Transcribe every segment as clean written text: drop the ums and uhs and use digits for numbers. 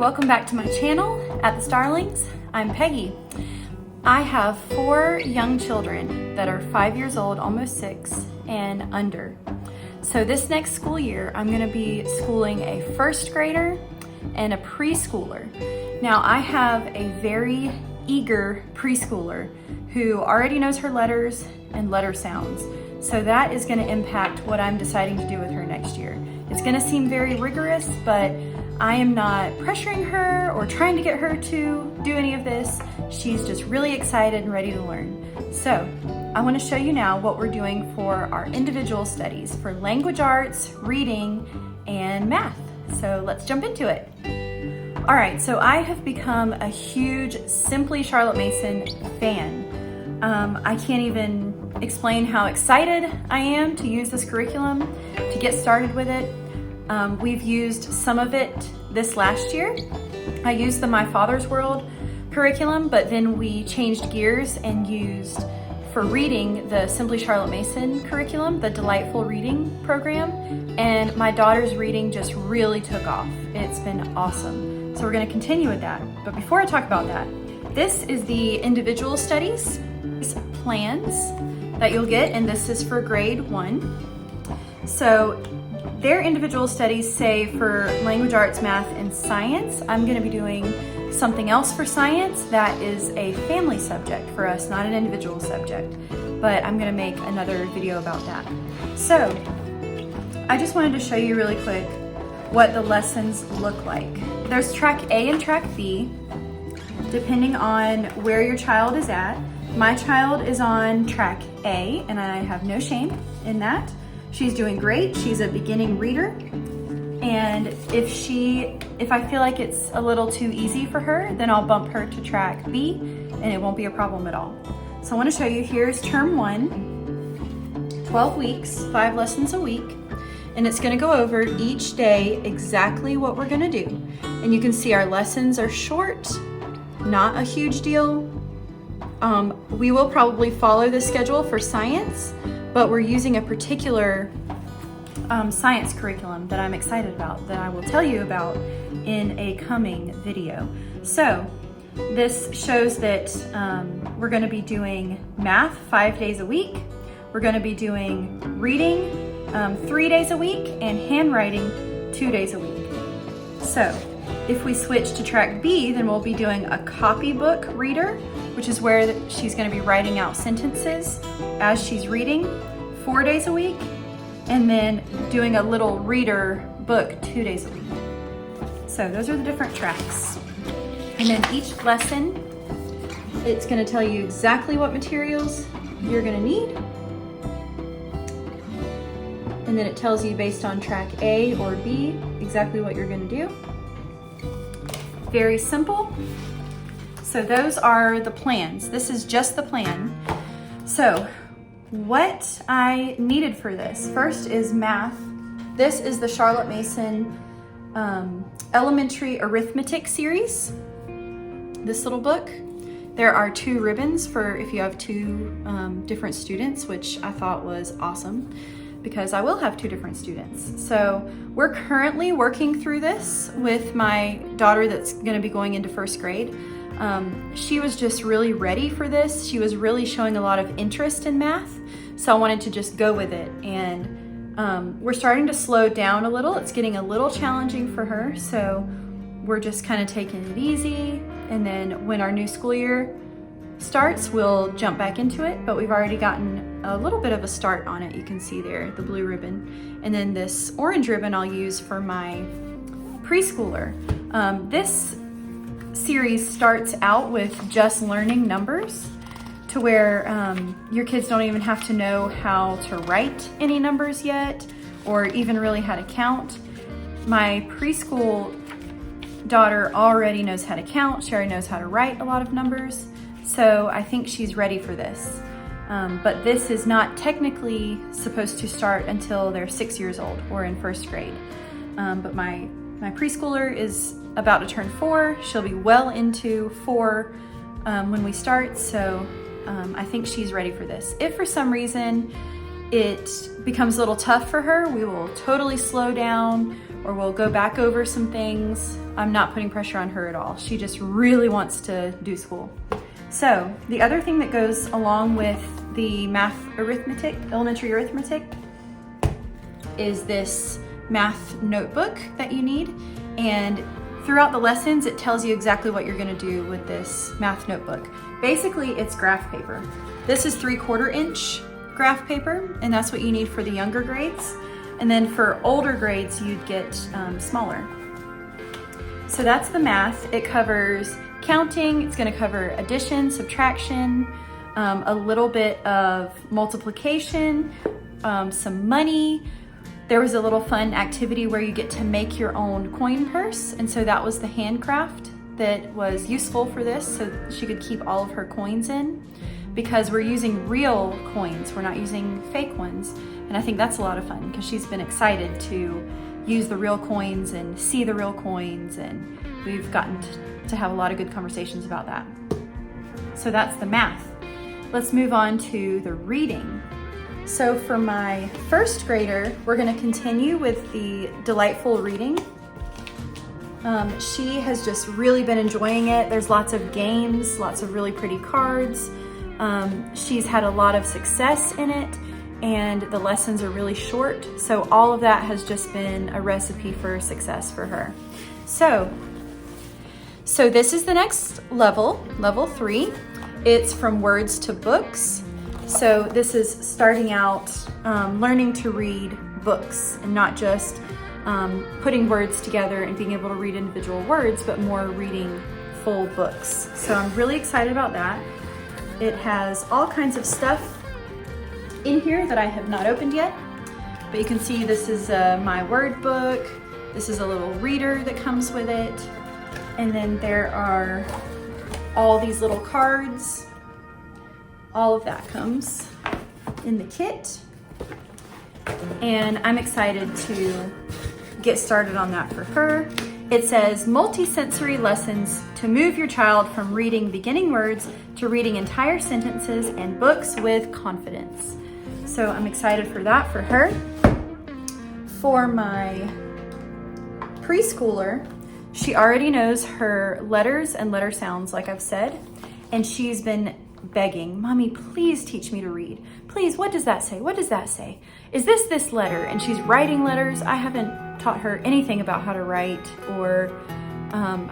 welcome back to my channel at the Starlings. I'm Peggy. I have 4 young children that are 5 years old, almost 6, and under. So this next school year, I'm gonna be schooling a first grader and a preschooler. Now I have a very eager preschooler who already knows her letters and letter sounds. So that is gonna impact what I'm deciding to do with her next year. It's gonna seem very rigorous, but I am not pressuring her or trying to get her to do any of this. She's just really excited and ready to learn. So I want to show you now what we're doing for our individual studies for language arts, reading, and math. So let's jump into it. All right, so I have become a huge Simply Charlotte Mason fan. I can't even explain how excited I am to use this curriculum, to get started with it. We've used some of it this last year. I used the My Father's World curriculum, but then we changed gears and used, for reading, the Simply Charlotte Mason curriculum, the Delightful Reading program, and my daughter's reading just really took off. It's been awesome. So we're gonna continue with that. But before I talk about that, this is the individual studies plans that you'll get, and this is for grade 1. So their individual studies say for language arts, math, and science. I'm gonna be doing something else for science that is a family subject for us, not an individual subject, but I'm gonna make another video about that. So I just wanted to show you really quick what the lessons look like. There's track A and track B, depending on where your child is at. My child is on track A, and I have no shame in that. She's doing great. She's a beginning reader. And if I feel like it's a little too easy for her, then I'll bump her to track B and it won't be a problem at all. So I want to show you, here's term 1, 12 weeks, 5 lessons a week. And it's going to go over each day exactly what we're going to do. And you can see our lessons are short, not a huge deal. We will probably follow the schedule for science, but we're using a particular science curriculum that I'm excited about, that I will tell you about in a coming video. So this shows that we're going to be doing math 5 days a week. We're going to be doing reading 3 days a week and handwriting 2 days a week. So if we switch to track B, then we'll be doing a copybook reader, which is where she's going to be writing out sentences as she's reading 4 days a week, and then doing a little reader book 2 days a week. So those are the different tracks. And then each lesson, it's going to tell you exactly what materials you're going to need. And then it tells you based on track A or B exactly what you're going to do. Very simple. So those are the plans. This is just the plan. So what I needed for this, first is math. This is the Charlotte Mason Elementary Arithmetic series, this little book. There are 2 ribbons for if you have 2 different students, which I thought was awesome because I will have 2 different students. So we're currently working through this with my daughter that's gonna be going into 1st grade. She was just really ready for this. She was really showing a lot of interest in math, so I wanted to just go with it. And we're starting to slow down a little. It's getting a little challenging for her, so we're just kind of taking it easy. And then when our new school year starts, we'll jump back into it, but we've already gotten a little bit of a start on it. You can see there, the blue ribbon. And then this orange ribbon I'll use for my preschooler. This series starts out with just learning numbers to where your kids don't even have to know how to write any numbers yet, or even really how to count. My preschool daughter already knows how to count. She already knows how to write a lot of numbers. So I think she's ready for this. But this is not technically supposed to start until they're 6 years old or in 1st grade. But my preschooler is about to turn 4. She'll be well into 4 when we start, so I think she's ready for this. If for some reason it becomes a little tough for her, we will totally slow down or we'll go back over some things. I'm not putting pressure on her at all. She just really wants to do school. So the other thing that goes along with the math arithmetic, elementary arithmetic, is this math notebook that you need. And throughout the lessons, it tells you exactly what you're gonna do with this math notebook. Basically, it's graph paper. This is 3/4 inch graph paper, and that's what you need for the younger grades. And then for older grades, you'd get smaller. So that's the math. It covers counting, it's gonna cover addition, subtraction, a little bit of multiplication, some money. There was a little fun activity where you get to make your own coin purse, and so that was the handcraft that was useful for this, so she could keep all of her coins in, because we're using real coins, we're not using fake ones. And I think that's a lot of fun because she's been excited to use the real coins and see the real coins, and we've gotten to have a lot of good conversations about that. So that's the math. Let's move on to the reading. So for my first grader, we're gonna continue with the delightful reading. She has just really been enjoying it. There's lots of games, lots of really pretty cards. She's had a lot of success in it, and the lessons are really short. So all of that has just been a recipe for success for her. So this is the next level, level 3. It's from words to books. So this is starting out learning to read books, and not just putting words together and being able to read individual words, but more reading full books. So I'm really excited about that. It has all kinds of stuff in here that I have not opened yet, but you can see this is my word book. This is a little reader that comes with it. And then there are all these little cards. All of that comes in the kit. And I'm excited to get started on that for her. It says multi-sensory lessons to move your child from reading beginning words to reading entire sentences and books with confidence. So I'm excited for that for her. For my preschooler, she already knows her letters and letter sounds, like I've said, and she's been begging, "Mommy, please teach me to read. Please, what does that say? What does that say? Is this letter?" And she's writing letters. I haven't taught her anything about how to write, or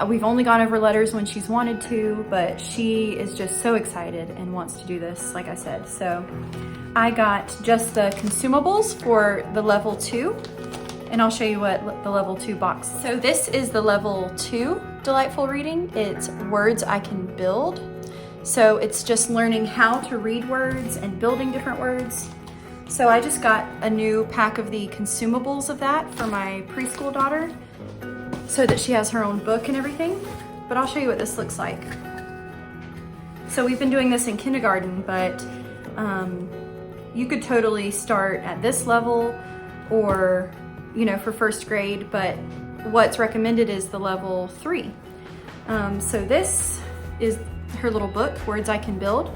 we've only gone over letters when she's wanted to, but she is just so excited and wants to do this, like I said. So I got just the consumables for the level 2, and I'll show you what the level 2 box. So this is the level 2 delightful reading. It's words I can build. So it's just learning how to read words and building different words. So I just got a new pack of the consumables of that for my preschool daughter, so that she has her own book and everything. But I'll show you what this looks like. So we've been doing this in kindergarten, but you could totally start at this level, or for first grade, but what's recommended is the level 3. So this is her little book, Words I Can Build.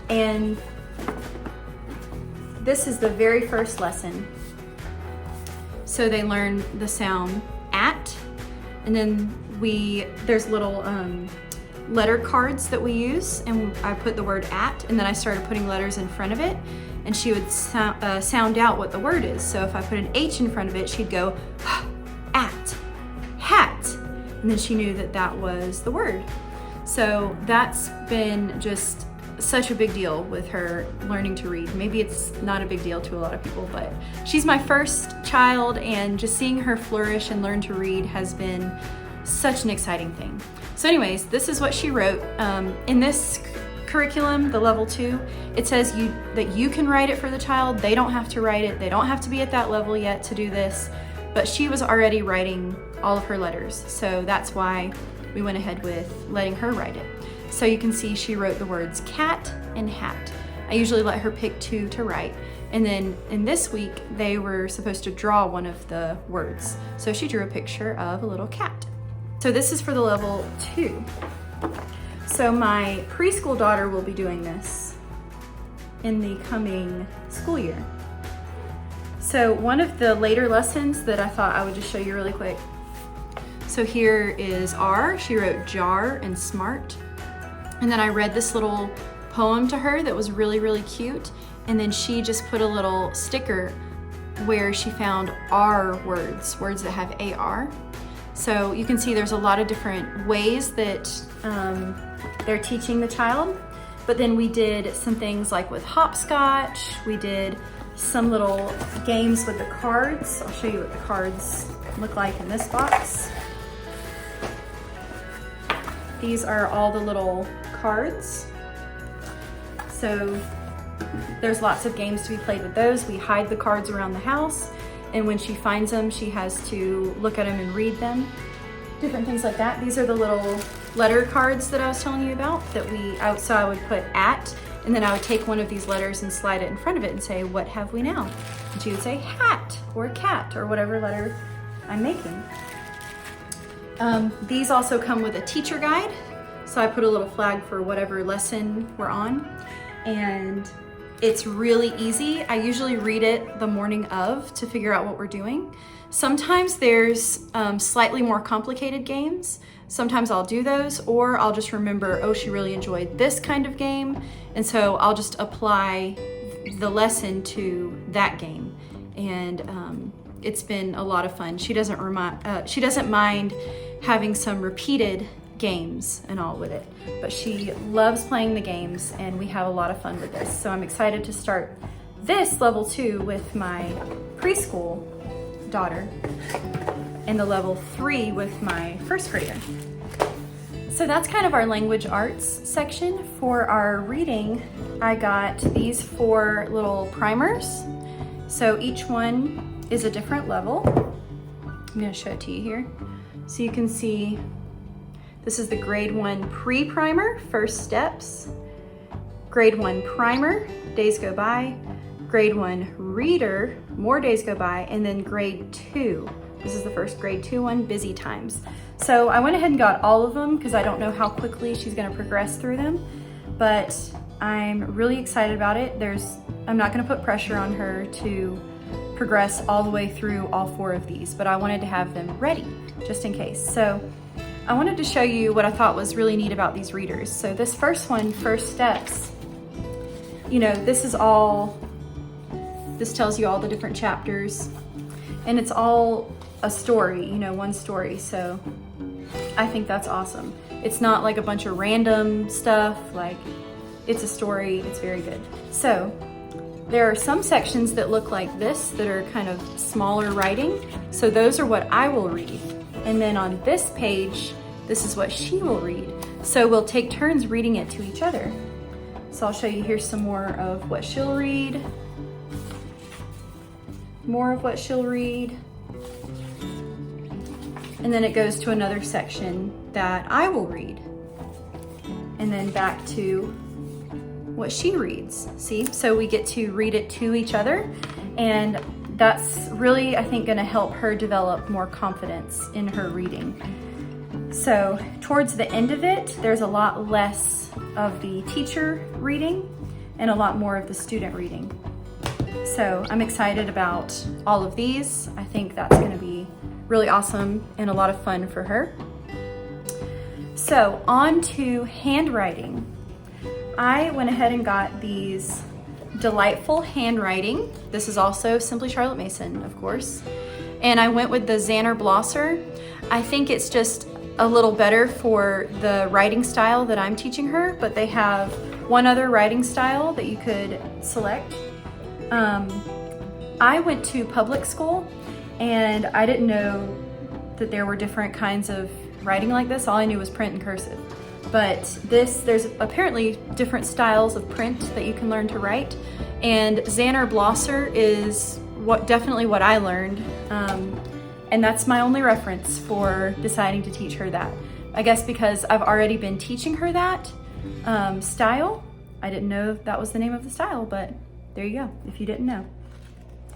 And this is the very first lesson. So they learn the sound at, and then there's little letter cards that we use, and I put the word at, and then I started putting letters in front of it, and she would sound out what the word is. So if I put an H in front of it, she'd go at, hat, and then she knew that that was the word. So that's been just such a big deal with her learning to read. Maybe it's not a big deal to a lot of people, but she's my first child, and just seeing her flourish and learn to read has been such an exciting thing. So anyways, this is what she wrote. In this curriculum, the level 2, it says that you can write it for the child. They don't have to write it. They don't have to be at that level yet to do this, but she was already writing all of her letters. So that's why we went ahead with letting her write it. So you can see she wrote the words cat and hat. I usually let her pick 2 to write. And then in this week, they were supposed to draw one of the words. So she drew a picture of a little cat. So this is for the level 2. So my preschool daughter will be doing this. in the coming school year. So one of the later lessons that I thought I would just show you really quick. So here is R. She wrote jar and smart. And then I read this little poem to her that was really, really cute. And then she just put a little sticker where she found R words, words that have AR. So you can see there's a lot of different ways that they're teaching the child. But then we did some things like with hopscotch. We did some little games with the cards. I'll show you what the cards look like in this box. These are all the little cards. So there's lots of games to be played with those. We hide the cards around the house, and when she finds them, she has to look at them and read them. Different things like that. These are the little letter cards that I was telling you about that so I would put at, and then I would take one of these letters and slide it in front of it and say, what have we now? And she would say hat or cat or whatever letter I'm making. These also come with a teacher guide. So I put a little flag for whatever lesson we're on. And it's really easy. I usually read it the morning of to figure out what we're doing. Sometimes there's slightly more complicated games. Sometimes I'll do those, or I'll just remember, oh, she really enjoyed this kind of game. And so I'll just apply the lesson to that game. And it's been a lot of fun. She doesn't mind having some repeated games and all with it, but she loves playing the games, and we have a lot of fun with this. So I'm excited to start this level 2 with my preschool daughter and the level 3 with my first grader. So that's kind of our language arts section. For our reading, I got these 4 little primers. So each one is a different level. I'm going to show it to you here. So you can see this is the grade 1 pre-primer, first steps. Grade 1 primer, days go by. Grade 1 reader, more days go by. And then grade 2, this is the first grade 2 one, busy times. So I went ahead and got all of them because I don't know how quickly she's gonna progress through them, but I'm really excited about it. I'm not gonna put pressure on her to progress all the way through all 4 of these, but I wanted to have them ready just in case. So I wanted to show you what I thought was really neat about these readers. So this first one, first steps, you know, this tells you all the different chapters, and it's all a story, you know, one story. So I think that's awesome. It's not like a bunch of random stuff, like it's a story, it's very good. So there are some sections that look like this that are kind of smaller writing. So those are what I will read. And then on this page, this is what she will read. So we'll take turns reading it to each other. So I'll show you here some more of what she'll read. More of what she'll read. And then it goes to another section that I will read. And then back to what she reads, see? So we get to read it to each other, and that's really, I think, gonna help her develop more confidence in her reading. So towards the end of it, there's a lot less of the teacher reading and a lot more of the student reading. So I'm excited about all of these. I think that's gonna be really awesome and a lot of fun for her. So on to handwriting. I went ahead and got these Delightful Handwriting. This is also Simply Charlotte Mason, of course. And I went with the Xanner Blosser. I think it's just a little better for the writing style that I'm teaching her, but they have one other writing style that you could select. I went to public school, and I didn't know that there were different kinds of writing like this. All I knew was print and cursive. But there's apparently different styles of print that you can learn to write. And Xanner Blosser is definitely what I learned. And that's my only reference for deciding to teach her that. I guess because I've already been teaching her that style. I didn't know that was the name of the style, but there you go, if you didn't know.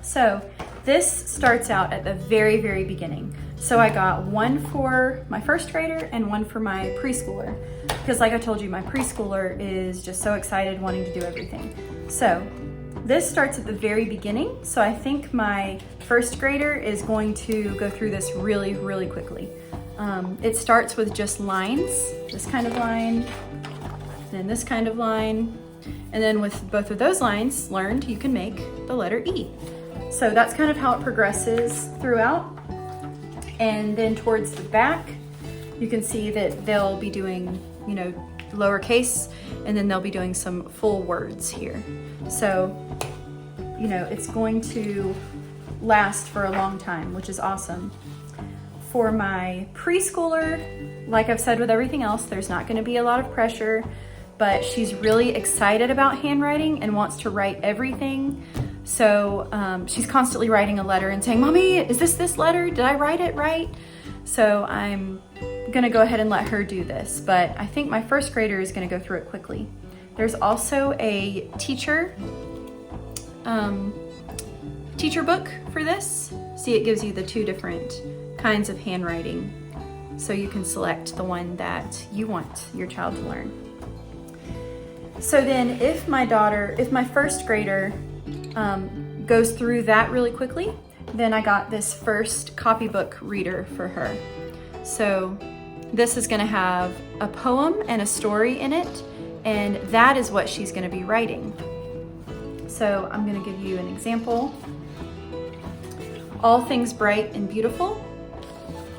So this starts out at the very, very beginning. So I got one for my first grader and one for my preschooler, because like I told you, my preschooler is just so excited wanting to do everything. So this starts at the very beginning. So I think my first grader is going to go through this really, really quickly. It starts with just lines, this kind of line, then this kind of line. And then with both of those lines learned, you can make the letter E. So that's kind of how it progresses throughout. And then towards the back, you can see that they'll be doing, you know, lowercase, and then they'll be doing some full words here. So, you know, it's going to last for a long time, which is awesome. For my preschooler, like I've said with everything else, there's not going to be a lot of pressure, but she's really excited about handwriting and wants to write everything. So she's constantly writing a letter and saying, "Mommy, is this letter? Did I write it right?" So I'm gonna go ahead and let her do this, but I think my first grader is gonna go through it quickly. There's also a teacher book for this. See, it gives you the 2 different kinds of handwriting, so you can select the one that you want your child to learn. So then if my first grader goes through that really quickly, then I got this first copybook reader for her. So this is gonna have a poem and a story in it, and that is what she's gonna be writing. So I'm gonna give you an example. All Things Bright and Beautiful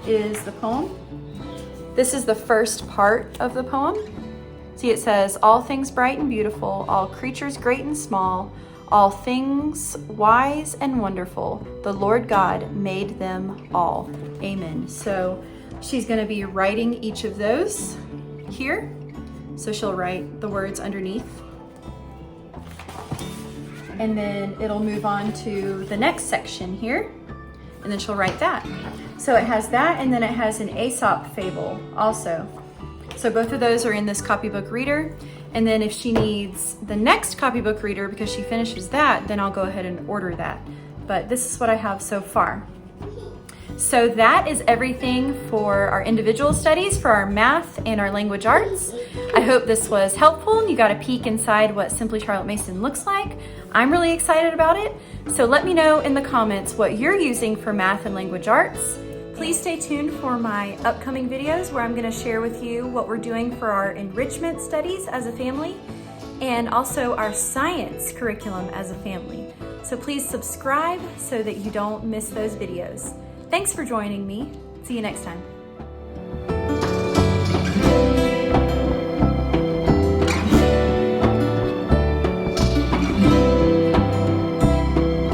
is the poem. This is the first part of the poem. See, it says, all things bright and beautiful, all creatures great and small, all things wise and wonderful, the Lord God made them all. Amen. So she's going to be writing each of those here. So she'll write the words underneath. And then it'll move on to the next section here. And then she'll write that. So it has that, and then it has an Aesop fable also. So both of those are in this copybook reader. And then if she needs the next copybook reader because she finishes that, then I'll go ahead and order that. But this is what I have so far. So that is everything for our individual studies for our math and our language arts. I hope this was helpful. You got a peek inside what Simply Charlotte Mason looks like. I'm really excited about it. So let me know in the comments what you're using for math and language arts. Please stay tuned for my upcoming videos where I'm going to share with you what we're doing for our enrichment studies as a family and also our science curriculum as a family. So please subscribe so that you don't miss those videos. Thanks for joining me. See you next time.